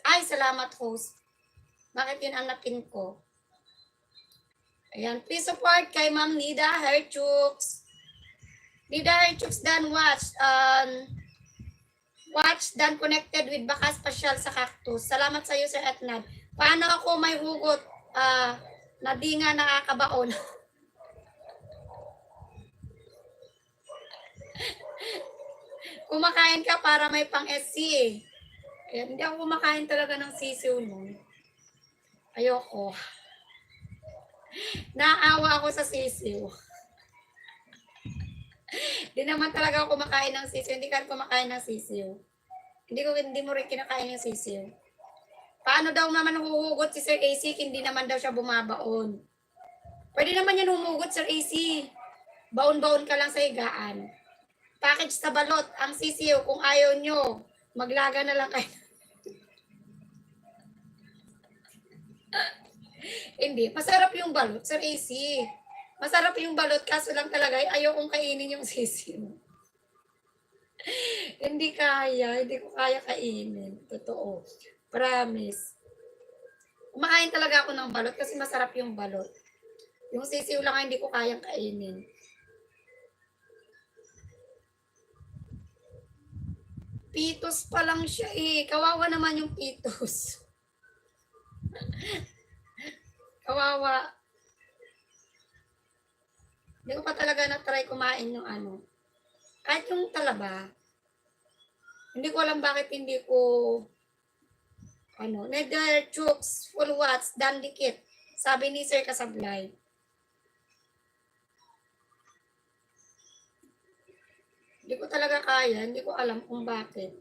Ay, salamat host. Bakit yun ang napin ko? Ayan, please support kay Ma'am Nida Herchooks. Nida Herchooks dan watch dan connected with Bakas Pasyal sa Cactus. Salamat sa iyo, Sir Etnad. Paano ako may hugot na di nga nakakabaon? Kumakain ka para may pang-SC eh. Ayan, hindi ako kumakain talaga ng sisiw nun. Ayoko. Naawa ako sa sisiw. Hindi naman talaga ako kumakain ng sisiw. Hindi ka kumakain ng sisiw. Hindi mo rin kinakain yung sisiw. Paano daw naman huhugot si Sir AC? Hindi naman daw siya bumabaon. Pwede naman yan humugot, Sir AC. Baon-baon ka lang sa higaan. Package sa balot, ang sisiw. Kung ayaw nyo, maglaga na lang kayo. Hindi, masarap yung balot, Sir AC. Masarap yung balot, kaso lang talaga, ayaw kong kainin yung sisiw. Hindi ko kaya kainin. Totoo. Promise. Kumakain talaga ako ng balot kasi masarap yung balot. Yung sisiw lang hindi ko kayang kainin. Pitos pa lang siya eh. Kawawa naman yung pitos. Kawawa. Hindi ko pa talaga na-try kumain yung ano. Kahit yung talaba. Hindi ko alam bakit hindi ko Nether Chooks, Full Watts, Dandikit. Sabi ni Sir Kasablay. Hindi ko talaga kaya. Hindi ko alam kung bakit.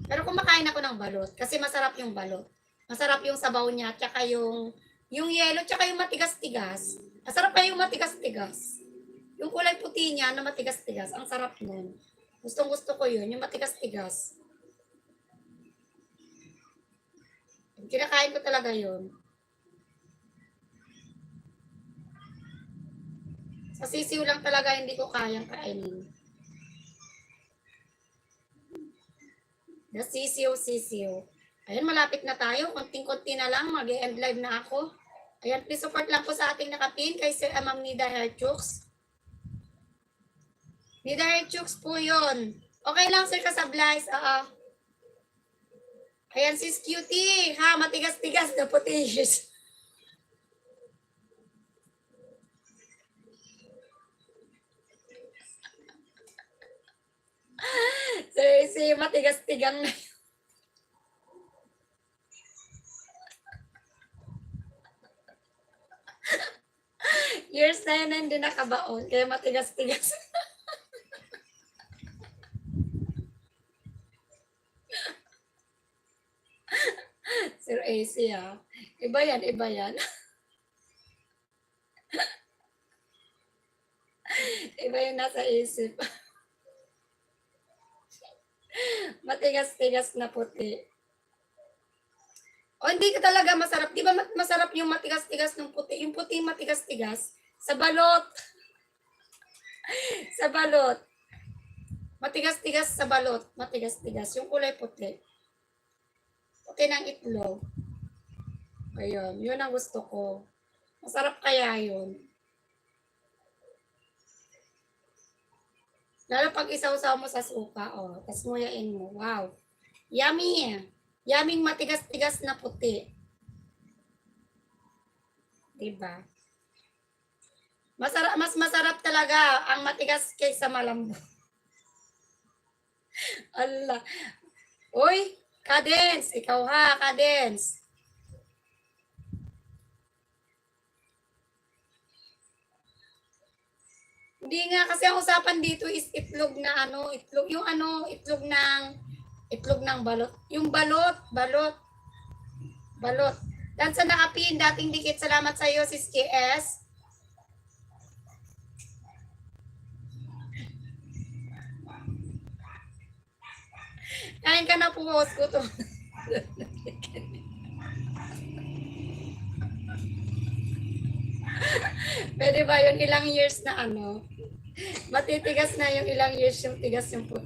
Pero kumakain ako ng balot. Kasi masarap yung balot. Masarap yung sabaw niya. Tsaka yung yelo. Tsaka yung matigas-tigas. Masarap pa yung matigas-tigas. Yung kulay puti niya na matigas-tigas. Ang sarap nun. Gustong-gusto ko yun. Yung matigas-tigas. Kinakain ko talaga yun. Sa sisiw lang talaga hindi ko kayang kainin. The sisiw. Ayan, malapit na tayo. Konting-konti na lang. Mag-end live na ako. Ayan, please support lang po sa ating nakapin kay Sir Ma'am Nida Herchooks. Nida Herchooks po yun. Okay lang, Sir Kasablays. Ayan, sis cutie. Ha, matigas-tigas na potatoes. Si matigas-tigang na. Years na yun na hindi nakabaon. Kaya matigas-tigas. Sir AC ha. Iba yan. Iba yung nasa isip. Matigas-tigas na puti. O hindi ka talaga masarap. Di ba masarap yung matigas-tigas ng puti? Yung puti matigas-tigas. Sa balot. Sa balot. Matigas-tigas sa balot. Matigas-tigas. Yung kulay puti. Puti ng itlog. Ayun. Yun ang gusto ko. Masarap kaya yun. Lalo pag isaw-saw mo sa suka. Tapos nguyain mo. Wow. Yummy. Yaming matigas-tigas na puti. Diba? Mas masarap talaga ang matigas kaysa malambot. Allah. Uy, Cadence. Ikaw ha, Cadence. Hindi nga, kasi ang usapan dito is itlog na itlog ng balot. Yung balot. Dan sa nakapin, dating dikit. Salamat sa iyo, sis KS. Kain ka na po, host ko to. Pwede ba yun? Ilang years na Matitigas na yung ilang years yung tigas yung puto.